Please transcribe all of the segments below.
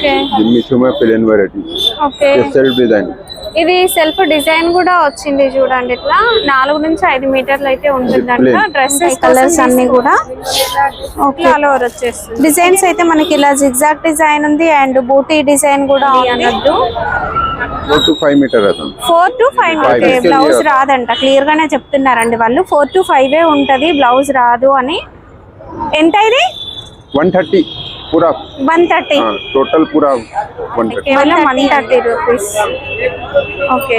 Okay Jimmy Choo में plain variety okay self design ఇది self design కూడా వచ్చింది చూడండి ఇట్లా 4 నుంచి 5 మీటర్లు అయితే ఉంటుందంట డ్రెస్సెస్ కలర్స్ అన్ని కూడా ఓకే ఆల్ ఓవర్ వచ్చేస్తుంది డిజైన్స్ అయితే మనకి ఇలా జిగ్జాగ్ డిజైన్ ఉంది అండ్ బూటీ డిజైన్ కూడా అన్నట్టు 4 to 5 metre 4 to 5 metre blouse రాదంట క్లియర్ గానే చెప్తున్నారండి వాళ్ళు 4 to 5 ఏ ఉంటది బ్లౌజ్ రాదు అని ఎంత ఇది 130 पूरा 130 टोटल पूरा 130 కేవలం 130 రూపీస్ ఓకే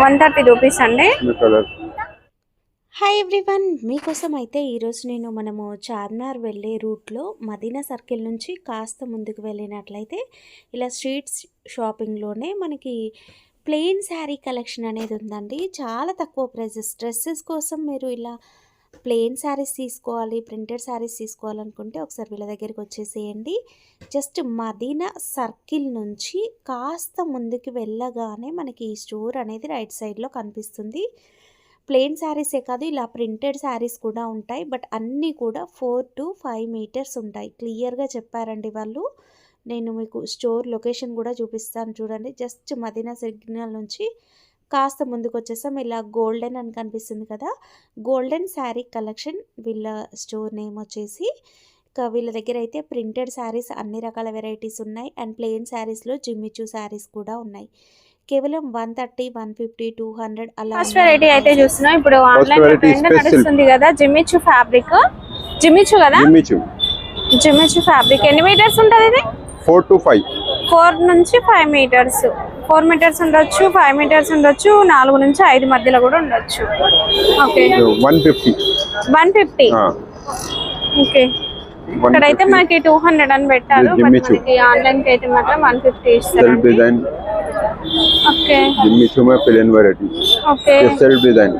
130 రూపీస్ అండి హాయ్ ఎవ్రీవన్, మీకోసం అయితే ఈరోజు మనము చార్మినార్ వెళ్ళే రూట్లో మదీనా సర్కిల్ నుంచి కాస్త ముందుకు వెళ్ళినట్లయితే ఇలా స్ట్రీట్ షాపింగ్లోనే మనకి ప్లెయిన్ శారీ కలెక్షన్ అనేది ఉందండి. చాలా తక్కువ ప్రైజెస్. డ్రెస్సెస్ కోసం మీరు ఇలా ప్లెయిన్ శారీస్ తీసుకోవాలి, ప్రింటెడ్ శారీస్ తీసుకోవాలనుకుంటే ఒకసారి వీళ్ళ దగ్గరికి వచ్చేసేయండి. జస్ట్ మదీనా సర్కిల్ నుంచి కాస్త ముందుకు వెళ్ళగానే మనకి ఈ స్టోర్ అనేది రైట్ సైడ్లో కనిపిస్తుంది. ప్లెయిన్ శారీసే కాదు, ఇలా ప్రింటెడ్ శారీస్ కూడా ఉంటాయి. బట్ అన్నీ కూడా 4 to 5 మీటర్స్ ఉంటాయి. క్లియర్గా చెప్పారండి వాళ్ళు. నేను మీకు స్టోర్ లొకేషన్ కూడా చూపిస్తాను చూడండి. జస్ట్ మదీనా సిగ్నల్ నుంచి కాస్త ముందుకు వచ్చేసాం. ఇలా గోల్డెన్ అని కనిపిస్తుంది కదా, గోల్డెన్ శారీ కలెక్షన్ వీళ్ళ స్టోర్ నేమ్ వచ్చేసి. ఇంకా వీళ్ళ దగ్గర అయితే ప్రింటెడ్ శారీస్ అన్ని రకాల వెరైటీస్ ఉన్నాయి అండ్ ప్లెయిన్ శారీస్లో జిమ్మిచూ శారీస్ కూడా ఉన్నాయి. కేవలం 130, 150, 200 అలా. ఫస్ట్ వెరైటీ అయితే చూస్తున్నాం. ఇప్పుడు ఆన్లైన్ ట్రెండ్ నడుస్తుంది కదా జిమ్మిచూ ఫ్యాబ్రిక్. జిమ్మిచూ కదా, జిమ్మిచూ ఫ్యాబ్రిక్. ఎన్ని మీటర్స్ ఉంటుంది ఇది? 4 to 5. 4 నుంచి 5 మీటర్స్. 4 మీటర్స్ ఉండొచ్చు, 5 మీటర్స్ ఉండొచ్చు, 4 నుంచి 5 మధ్యలో కూడా ఉండొచ్చు. ఓకే 150. ఓకే ఇక్కడైతే మనకి 200 అని పెట్టారు. మనకి ఆన్లైన్ కి అయితే మాత్రం 150 ఇస్తారు. ఓకే జిమ్మిచూ में plain variety okay self design.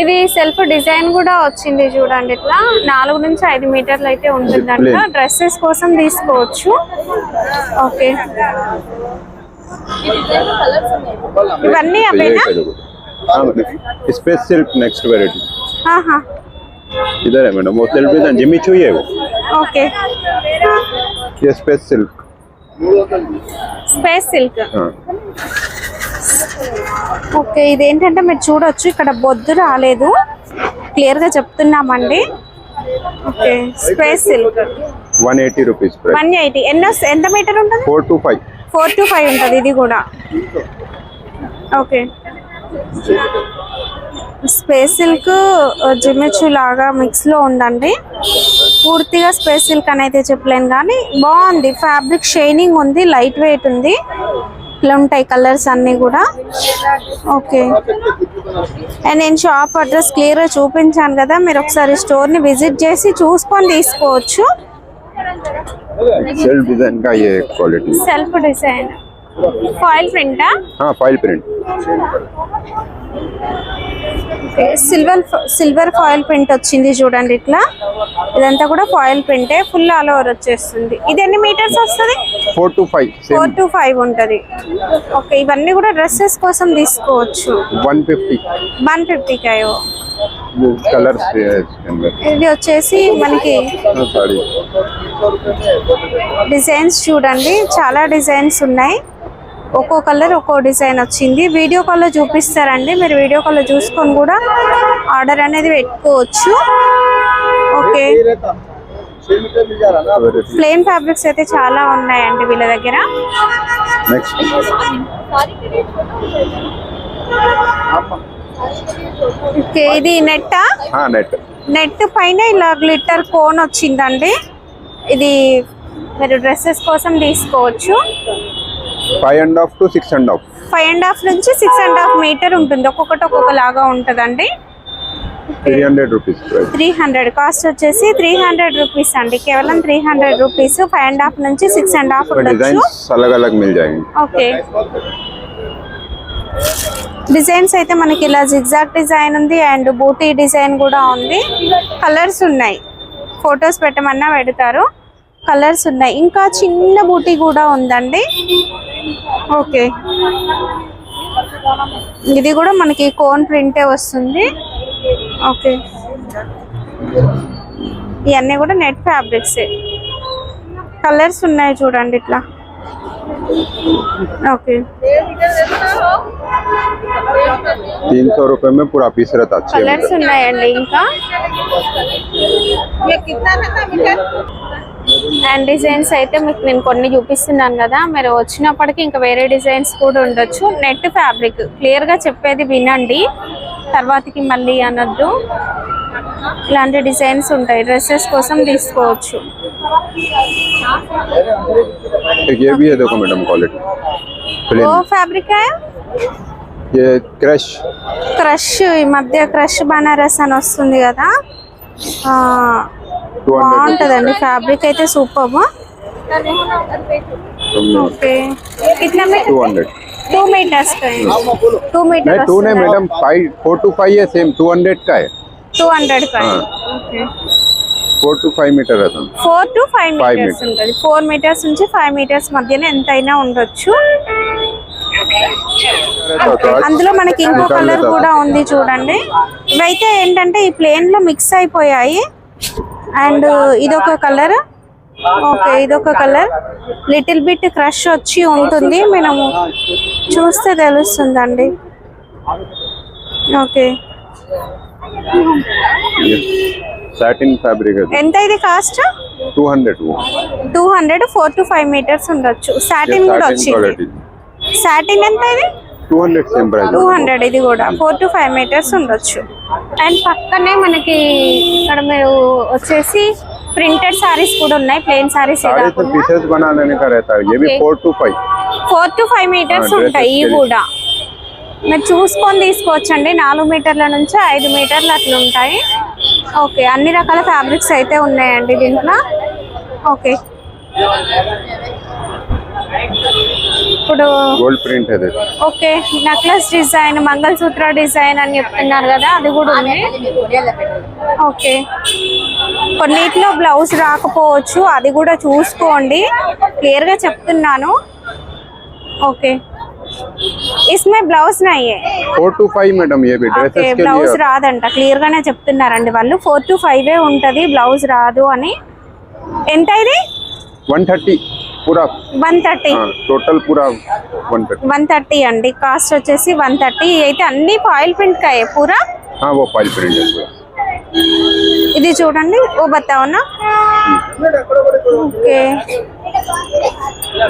ఇది సెల్ఫ్ డిజైన్ కూడా వచ్చింది చూడండి. ఇట్లా 4 నుంచి 5 మీటర్లు అయితే ఉంటుందంట. డ్రెస్సెస్ కోసం తీసుకోవచ్చు. ఓకే ఇవన్నీ అవేనా? स्पेस सिल्क नेक्स्ट वैरायटी ఆహా इधर है मैडम, वो सेल्फ डिजाइन जिम्मिचू ही है वो. ఓకే ये space silk. Space silk. Okay ఇదేంటంటే మీరు చూడొచ్చు ఇక్కడ బొద్దు రాలేదు, క్లియర్ గా చెప్తున్నామండి. Okay space silk 180 rupees. 180. ఎంత మీటర్ ఉంటుంది? 4 to 5. 4 to 5 ఉంటుంది ఇది కూడా. ఓకే స్పేస్ సిల్క్ జిమ్మిచూ లాగా మిక్స్ లో ఉందండి. పూర్తిగా స్పేస్ సిల్క్ అని అయితే చెప్పలేను కానీ బాగుంది. ఫ్యాబ్రిక్ షైనింగ్ ఉంది, లైట్ వెయిట్ ఉంది. ఇలా ఉంటాయి కలర్స్ అన్ని కూడా. ఓకే అండ్ నేను షాప్ అడ్రస్ క్లియర్ గా చూపించాను కదా, మీరు ఒకసారి స్టోర్ ని విజిట్ చేసి చూసుకొని తీసుకోవచ్చు. सेल्फ डिजाइन का ये क्वालिटी. సెల్ఫ్ డిజైన్ ఫాయిల్ ప్రింటా? Foil print. Silver foil print వచ్చింది చూడండి. ఇట్లా ఇదంతా కూడా ఫాయిల్ ప్రింటే, ఫుల్ ఆల్ ఓవర్ వచ్చేస్తుంది. ఇది ఎన్ని మీటర్స్ వస్తుంది? 4 to 5. 4 to 5 ఉంటది. ఓకే ఇవన్నీ కూడా డ్రెస్సెస్ కోసం తీసుకోవచ్చు. 150 కాయో. కలర్స్ ఇది వచ్చేసి మనకి డిజైన్స్ చూడండి, చాలా డిజైన్స్ ఉన్నాయి. ఒక్కో కలర్ ఒక్కో డిజైన్ వచ్చింది. వీడియో కాల్లో చూపిస్తారండి, మీరు వీడియో కాల్లో చూసుకొని కూడా ఆర్డర్ అనేది పెట్టుకోవచ్చు. ఓకే ప్లెయిన్ ఫ్యాబ్రిక్స్ అయితే చాలా ఉన్నాయండి వీళ్ళ దగ్గర. ఓకే ఇది నెట్టా? నెట్ పైన ఇలా గ్లిట్టర్ కోన్ వచ్చిందండి. ఇది మీరు డ్రెస్సెస్ కోసం తీసుకోవచ్చు. 5.5 to 6.5. 5.5 నుంచి 6.5 మీటర్ ఉంటుంది. ఒక్కొక్కటి ఒక్కొక్క లాగా ఉంటుందండి. 300 రూపీస్. 300 కాస్ట్ వచ్చేసి 300 రూపీస్ అండి. కేవలం 300 రూపీస్. 5.5 నుంచి 6.5 ఉండొచ్చు. ఓకే డిజైన్స్ అయితే మనకి ఇలా జిగ్జాగ్ డిజైన్ ఉంది అండ్ బూటీ డిజైన్ కూడా ఉంది. కలర్స్ ఉన్నాయి, ఫొటోస్ పెట్టమన్నా పెడతారు. కలర్స్ ఉన్నాయి. ఇంకా చిన్న బూటీ కూడా ఉందండి. ఓకే ఇది కూడా మనకి కోన్ ప్రింటే వస్తుంది. ఓకే ఇవన్నీ కూడా నెట్ ఫ్యాబ్రిక్స్. కలర్స్ ఉన్నాయి చూడండి ఇట్లా. ఓకే 300 रुपए में पूरा पीस रहता है। కలర్స్ ఉన్నాయండి ఇంకా. అండ్ డిజైన్స్ అయితే మీకు నేను కొన్ని చూపిస్తున్నాను కదా, మీరు వచ్చినప్పటికీ ఇంకా వేరే డిజైన్స్ కూడా ఉండొచ్చు. నెట్ ఫ్యాబ్రిక్, క్లియర్ గా చెప్పేది వినండి, తర్వాతకి మళ్ళీ అనొద్దు. ఇలాంటి డిజైన్స్ ఉంటాయి, డ్రెస్సెస్ కోసం తీసుకోవచ్చు. ये भी है देखो मैडम क्वालिटी ఓ ఫ్యాబ్రిక్ ये क्रश క్రష్. ఈ మధ్య క్రష్ బనారస్ అని వస్తుంది కదా, 200 బాగుంటదండి ఫ్యాబ్రిక్ అయితే సూపర్. ఓకే कितना में 200 2 मीटर्स का है, 2 मीटर नहीं 2 नहीं मैडम 5 4 to 5 है सेम 200 का है 200 का है. हाँ. ఓకే 4 to 5 मीटर रहता है 4 to 5 5 మీటర్స్ ఉంటుంది. 4 మీటర్స్ నుంచి 5 మీటర్స్ మధ్యలో ఎంతైనా ఉండొచ్చు. అందులో మనకి ఇంకో కలర్ కూడా ఉంది చూడండి. ఇవైతే ఏంటంటే ఈ ప్లేన్ లో మిక్స్ అయిపోయాయి. అండ్ ఇదొక కలర్, ఓకే ఇదొక కలర్, లిటిల్ బిట్ క్రష్ వచ్చి ఉంటుంది, మనము చూస్తే తెలుస్తుందండి. ఓకే satin fabric है ఎంత ఇది కాస్ట్? 200 वो 200, 4 to 5 మీటర్స్ ఉండొచ్చు. సాటిన్ కూడా వచ్చింది. क्वालिटी సాటిన్ ఎంత ఇది? 200 सेम प्राइस 200. ఇది కూడా 4 to 5 మీటర్స్ ఉండొచ్చు. అండ్ పక్కనే మనకి ఇక్కడ మీరు వచ్చేసి ప్రింటెడ్ సారీస్ కూడా ఉన్నాయి, ప్లెయిన్ సారీస్ साड़ी से पीसेस बनाने का रहता है ये भी 4 to 5 4 to 5 మీటర్స్ ఉంటాయి. ఇవి కూడా మీరు చూసుకొని తీసుకోవచ్చండి. 4 మీటర్ల నుంచి 5 మీటర్లు అట్లా ఉంటాయి. ఓకే అన్ని రకాల ఫ్యాబ్రిక్స్ అయితే ఉన్నాయండి దీంట్లో. ఓకే ఇప్పుడు गोल्ड प्रिंट है देखो okay necklace design, mangalsutra design అని చెప్తున్నారు కదా, అది కూడా ఉంది. ఓకే కొన్నిట్లో బ్లౌజ్ రాకపోవచ్చు, అది కూడా చూసుకోండి, క్లియర్ గా చెప్తున్నాను. ఓకే इसमें బ్లౌజ్ नहीं है 4 to 5 मैडम ये भी ड्रेसेस के బ్లౌజ్ लिए రాదంట, క్లియర్ గానే చెప్తున్నారండి వాళ్ళు. 4 to 5 ఉంటది, బ్లౌజ్ రాదు అని. ఎంత ఇది? 130 पूरा 130. हाँ टोटल पूरा 130 130 అండి. కాస్ట్ వచ్చేసి 130. అయితే అన్ని ఫాయిల్ ప్రింట్ కాయే పూరా. हाँ वो फाइल प्रिंट है पूरा ఇది చూడండి, ఓ బతావనా. ఓకే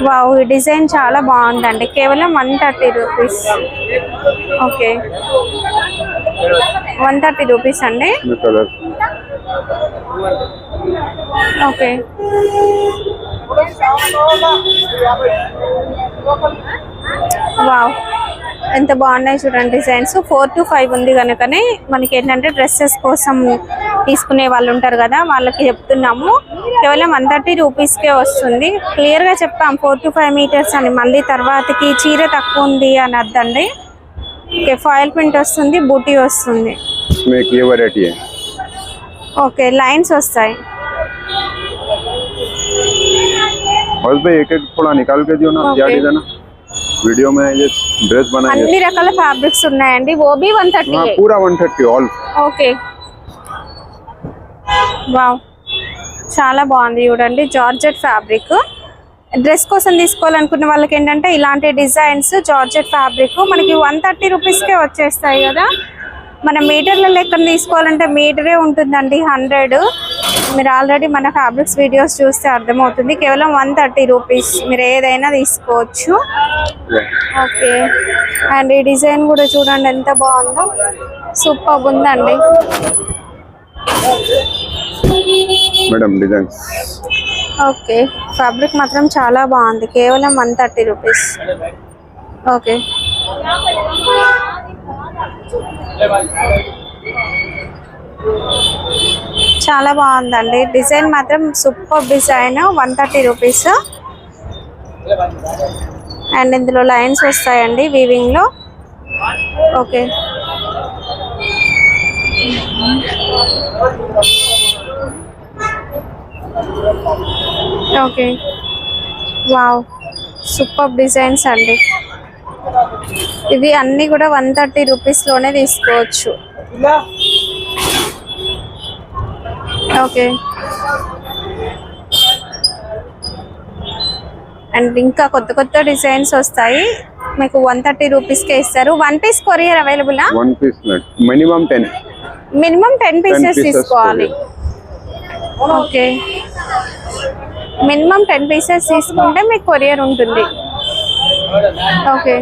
వావ్ ఈ డిజైన్ చాలా బాగుందండి. కేవలం 130 రూపీస్. ఓకే 130 రూపీస్ అండి. कलर ఓకే వావ్ ఎంత బాగున్నాయి చూడండి డిజైన్స్. 4 to 5 ఉంది కనుకనే మనకి ఏంటంటే డ్రెస్సెస్ కోసం తీసుకునే వాళ్ళు ఉంటారు కదా, వాళ్ళకి చెప్తున్నాము. కేవలం 130 రూపీస్కే వస్తుంది. క్లియర్గా చెప్పాం 4 to 5 మీటర్స్ అని, మళ్ళీ తర్వాతకి చీర తక్కువ ఉంది అని అర్థండి. ఓకే ఫాయిల్ ప్రింట్ వస్తుంది, బూటీ వస్తుంది. इसमें एक ये वैरायटी है ఓకే లైన్స్ వస్తాయి. और भाई एक एक थोड़ा निकाल के दियो ना क्या Okay. डिजाइन वीडियो में ये ड्रेस बनाई అన్ని రకాల ఫ్యాబ్రిక్స్ ఉన్నాయండి. ఓబీ 130. हाँ पूरा 130 ऑल ఓకే వావ్ చాలా బాగుంది చూడండి, జార్జెట్ ఫ్యాబ్రిక్. డ్రెస్ కోసం తీసుకోవాలనుకున్న వాళ్ళకి ఏంటంటే ఇలాంటి డిజైన్స్ జార్జెట్ ఫ్యాబ్రిక్ మనకి 130 రూపీస్కే వచ్చేస్తాయి కదా. మన మీటర్ల లెక్కన తీసుకోవాలంటే మీటరే ఉంటుందండి 100. మీరు ఆల్రెడీ మన ఫ్యాబ్రిక్స్ వీడియోస్ చూస్తే అర్థమవుతుంది. కేవలం 130 రూపీస్ మీరు ఏదైనా తీసుకోవచ్చు. ఓకే అండ్ ఈ డిజైన్ కూడా చూడండి ఎంత బాగుందో, సూపర్ ఉందండి. मैडम डिजाइन ఓకే ఫ్యాబ్రిక్ మాత్రం చాలా బాగుంది. కేవలం 130 రూపీస్. ఓకే చాలా బాగుందండి డిజైన్ మాత్రం సూపర్ డిజైన్. 130 రూపీస్. అండ్ ఇందులో లైన్స్ వస్తాయండి వీవింగ్ లో. Okay okay wow super designs అండి. ఇవి అన్ని కూడా 130 రూపీస్ లోనే తీసుకోవచ్చు. ఓకే అండ్ ఇంకా కొత్త కొత్త డిజైన్స్ వస్తాయి. మీకు 130 రూపీస్కే ఇస్తారు. 1 piece courier available? 1 piece minimum 10. Minimum 10 pieces తీసుకోవాలి. ఓకే, మినిమం 10 పీసెస్ తీసుకుంటే మీకు కొరియర్ ఉంటుంది. ఓకే,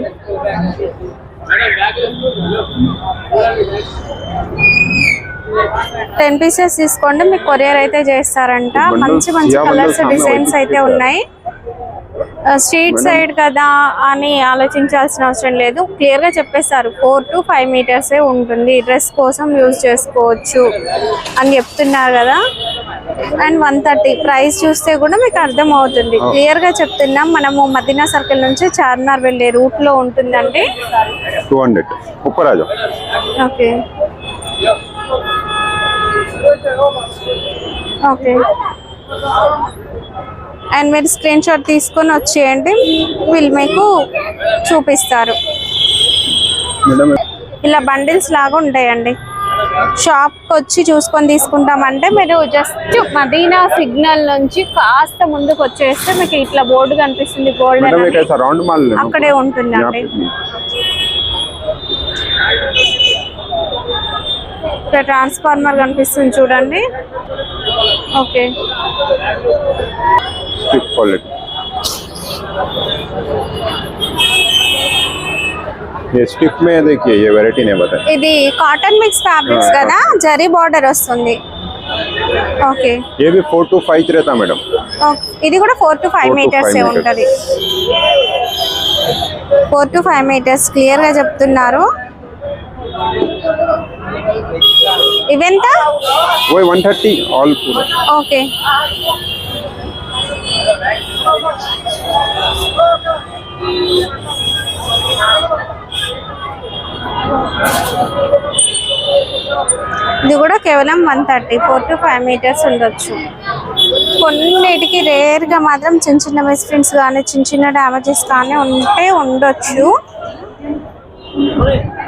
టెన్ పీసెస్ తీసుకోండి, మీకు కొరియర్ అయితే చేస్తారంట. మంచి మంచి కలర్స్ డిజైన్స్ అయితే ఉన్నాయి. స్ట్రీట్ సైడ్ కదా అని ఆలోచించాల్సిన అవసరం లేదు, క్లియర్ గా చెప్పేస్తారు 4 to 5 మీటర్సే ఉంటుంది, డ్రెస్ కోసం యూజ్ చేసుకోవచ్చు అని చెప్తున్నారు కదా. అండ్ 130 ప్రైస్ చూస్తే కూడా మీకు అర్థం అవుతుంది, క్లియర్ గా చెప్తున్నాం. మనము మదీనా సర్కిల్ నుంచి చార్మినార్ వెళ్ళే రూట్ లో ఉంటుందండి. 200 ऊपर आ जाओ. ఓకే ఓకే, అండ్ మీరు స్క్రీన్ షాట్ తీసుకొని వచ్చేయండి, వీళ్ళు మీకు చూపిస్తారు. ఇలా బండిల్స్ లాగా ఉంటాయండి. షాప్కి వచ్చి చూసుకొని తీసుకుంటామంటే మీరు జస్ట్ మదీనా సిగ్నల్ నుంచి కాస్త ముందుకు వచ్చేస్తే మీకు ఇట్లా బోర్డు కనిపిస్తుంది, గోల్డెన్, అక్కడే ఉంటుందండి. ఇక్కడ ట్రాన్స్ఫార్మర్ కనిపిస్తుంది చూడండి. ఓకే, ये स्टिफ में देखिए, ये वैरायटी नहीं बता. ఇది కాటన్ మిక్స్ ఫ్యాబ్రిక్స్ కదా, జరీ బార్డర్ వస్తుంది. ఓకే, ये भी 4 to 5 रहता मैडम. ఇది కూడా 4 to 5 మీటర్స్ ఉంటది. 4 to 5 మీటర్స్ క్లియర్ గా చెప్తున్నారు. ఇవెంత? वो 130 ऑल पूरा. ఓకే, ఇది కూడా కేవలం 130, 4 to 5 మీటర్స్ ఉండొచ్చు. కొన్నిటికి రేర్ గా మాత్రం చిన్న చిన్న మిస్ప్రింట్స్ కానీ చిన్న చిన్న డ్యామేజెస్ కానీ ఉండొచ్చు.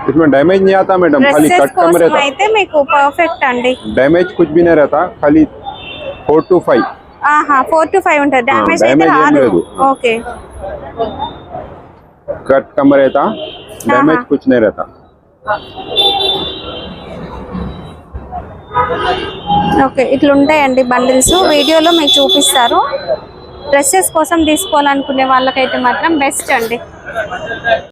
इसमें डैमेज नहीं आता मैडम, खाली कट कम रहता. అయితే మీకు పర్ఫెక్ట్ అండి, डैमेज कुछ भी नहीं रहता, खाली 4 to 5. 4 to 5 ఉంటుంది, డ్యామేజ్ అయితే రాదు. ఓకే, कट कम रहता, डैमेज कुछ नहीं रहता. ఓకే, ఇట్లా ఉంటాయండి బండిల్స్, వీడియోలో మీకు చూపిస్తారు. డ్రెస్సెస్ కోసం తీసుకోవాలనుకునే వాళ్ళకైతే మాత్రం బెస్ట్ అండి.